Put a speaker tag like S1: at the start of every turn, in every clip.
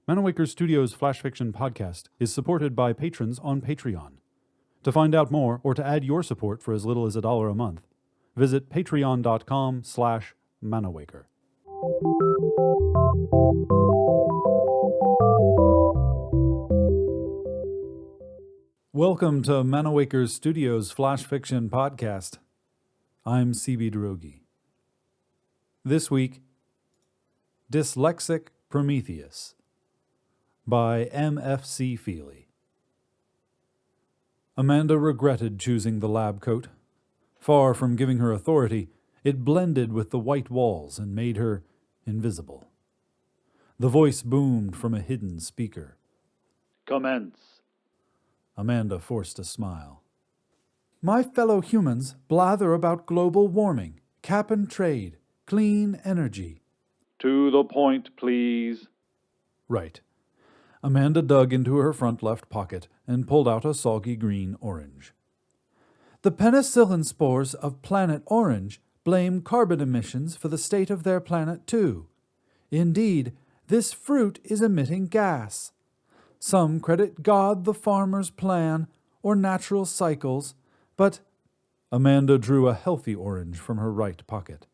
S1: Manawaker Studios Flash Fiction Podcast is supported by patrons on Patreon. To find out more or to add your support for as little as $1 a month, visit patreon.com/Manawaker. Welcome to Manawaker Studios Flash Fiction Podcast. I'm CB Drogi. This week, Dyslexic Prometheus by MFC Feeley. Amanda regretted choosing the lab coat. Far from giving her authority, it blended with the white walls and made her invisible. The voice boomed from a hidden speaker.
S2: Commence.
S1: Amanda forced a smile. My fellow humans blather about global warming, cap and trade, clean energy.
S2: To the point, please.
S1: Right. Amanda dug into her front left pocket and pulled out a soggy green orange. The penicillin spores of planet Orange blame carbon emissions for the state of their planet too. Indeed, this fruit is emitting gas. Some credit God the farmer's plan or natural cycles, but Amanda drew a healthy orange from her right pocket.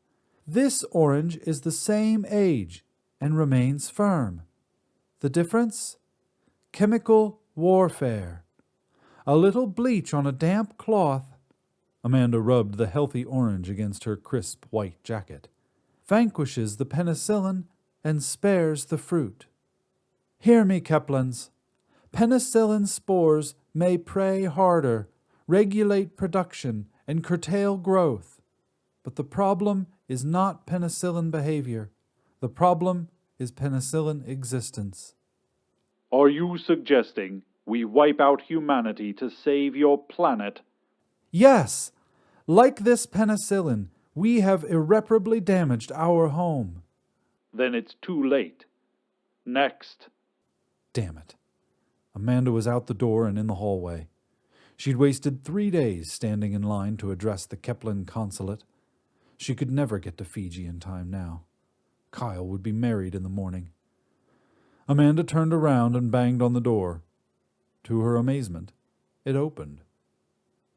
S1: This orange is the same age and remains firm. The difference? Chemical warfare. A little bleach on a damp cloth. Amanda rubbed the healthy orange against her crisp white jacket. Vanquishes the penicillin and spares the fruit. Hear me, Keplins. Penicillin spores may prey harder, regulate production, and curtail growth. But the problem is not penicillin behavior. The problem is penicillin existence.
S2: Are you suggesting we wipe out humanity to save your planet?
S1: Yes! Like this penicillin, we have irreparably damaged our home.
S2: Then it's too late. Next.
S1: Damn it. Amanda was out the door and in the hallway. She'd wasted 3 days standing in line to address the Keplin consulate. She could never get to Fiji in time now. Kyle would be married in the morning. Amanda turned around and banged on the door. To her amazement, it opened.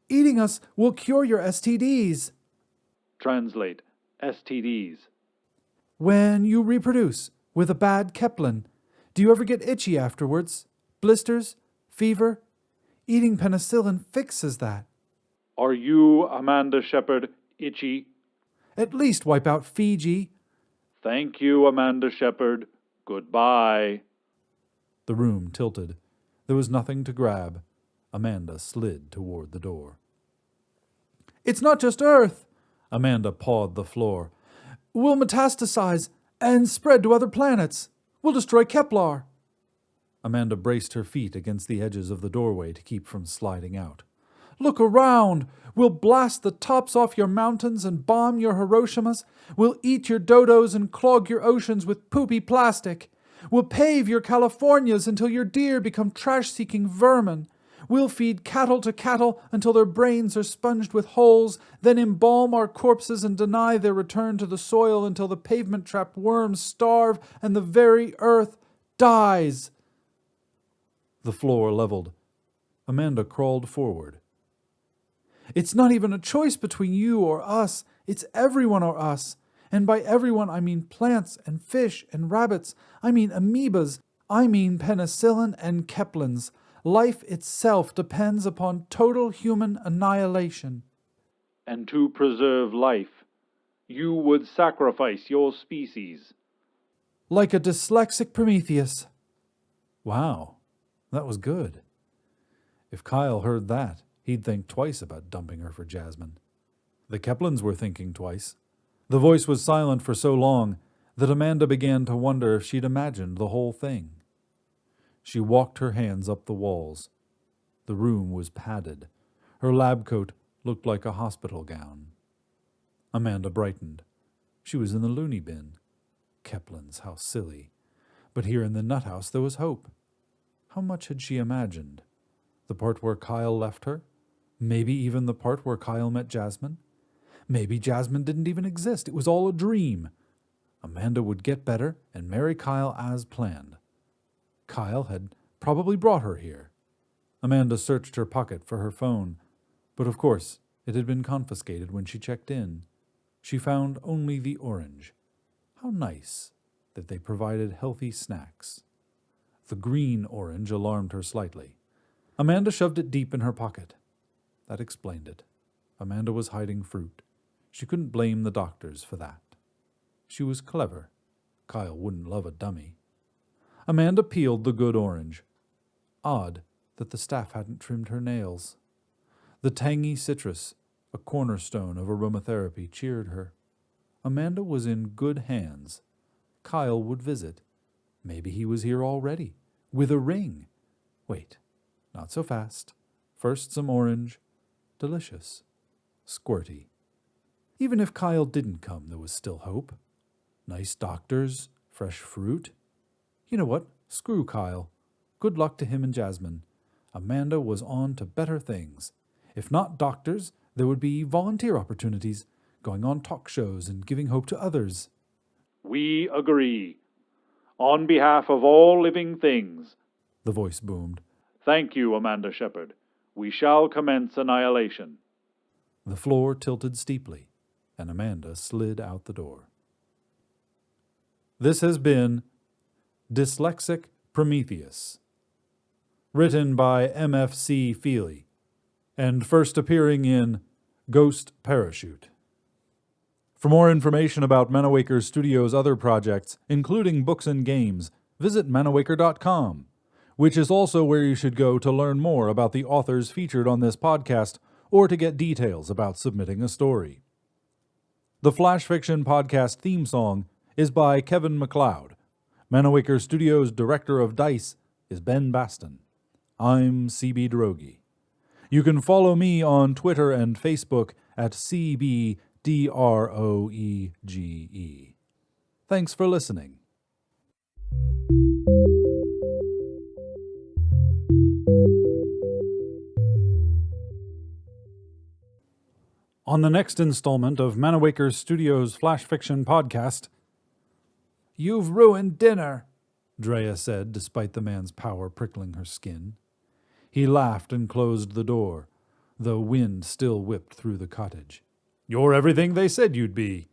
S1: Eating us will cure your STDs.
S2: Translate. STDs.
S1: When you reproduce with a bad Keplin, do you ever get itchy afterwards? Blisters? Fever? Eating penicillin fixes that.
S2: Are you, Amanda Shepard, itchy?
S1: At least wipe out Fiji.
S2: Thank you, Amanda Shepard. Goodbye.
S1: The room tilted. There was nothing to grab. Amanda slid toward the door. It's not just Earth. Amanda pawed the floor. We'll metastasize and spread to other planets. We'll destroy Kepler. Amanda braced her feet against the edges of the doorway to keep from sliding out. Look around! We'll blast the tops off your mountains and bomb your Hiroshimas. We'll eat your dodos and clog your oceans with poopy plastic. We'll pave your Californias until your deer become trash-seeking vermin. We'll feed cattle to cattle until their brains are sponged with holes, then embalm our corpses and deny their return to the soil until the pavement-trapped worms starve and the very earth dies. The floor leveled. Amanda crawled forward. It's not even a choice between you or us. It's everyone or us. And by everyone, I mean plants and fish and rabbits. I mean amoebas. I mean penicillin and Keplins. Life itself depends upon total human annihilation.
S2: And to preserve life, you would sacrifice your species.
S1: Like a dyslexic Prometheus. Wow, that was good. If Kyle heard that, he'd think twice about dumping her for Jasmine. The Keplins were thinking twice. The voice was silent for so long that Amanda began to wonder if she'd imagined the whole thing. She walked her hands up the walls. The room was padded. Her lab coat looked like a hospital gown. Amanda brightened. She was in the loony bin. Keplins, how silly. But here in the nut house there was hope. How much had she imagined? The part where Kyle left her? Maybe even the part where Kyle met Jasmine? Maybe Jasmine didn't even exist. It was all a dream. Amanda would get better and marry Kyle as planned. Kyle had probably brought her here. Amanda searched her pocket for her phone, but of course it had been confiscated when she checked in. She found only the orange. How nice that they provided healthy snacks. The green orange alarmed her slightly. Amanda shoved it deep in her pocket. That explained it. Amanda was hiding fruit. She couldn't blame the doctors for that. She was clever. Kyle wouldn't love a dummy. Amanda peeled the good orange. Odd that the staff hadn't trimmed her nails. The tangy citrus, a cornerstone of aromatherapy, cheered her. Amanda was in good hands. Kyle would visit. Maybe he was here already, with a ring. Wait, not so fast. First some orange. Delicious. Squirty. Even if Kyle didn't come, there was still hope. Nice doctors, fresh fruit. You know what? Screw Kyle. Good luck to him and Jasmine. Amanda was on to better things. If not doctors, there would be volunteer opportunities, going on talk shows and giving hope to others.
S2: We agree. On behalf of all living things,
S1: The voice boomed.
S2: Thank you, Amanda Shepard. We shall commence annihilation.
S1: The floor tilted steeply, and Amanda slid out the door. This has been Dyslexic Prometheus, written by MFC Feeley, and first appearing in Ghost Parachute. For more information about Manawaker Studios' other projects, including books and games, visit manawaker.com, which is also where you should go to learn more about the authors featured on this podcast or to get details about submitting a story. The Flash Fiction Podcast theme song is by Kevin MacLeod. Manawaker Studios' director of DICE is Ben Baston. I'm CB Droege. You can follow me on Twitter and Facebook at CBDroege. Thanks for listening. On the next installment of Manawaker Studios' Flash Fiction Podcast, "You've ruined dinner," Drea said, despite the man's power prickling her skin. He laughed and closed the door, though wind still whipped through the cottage. "You're everything they said you'd be.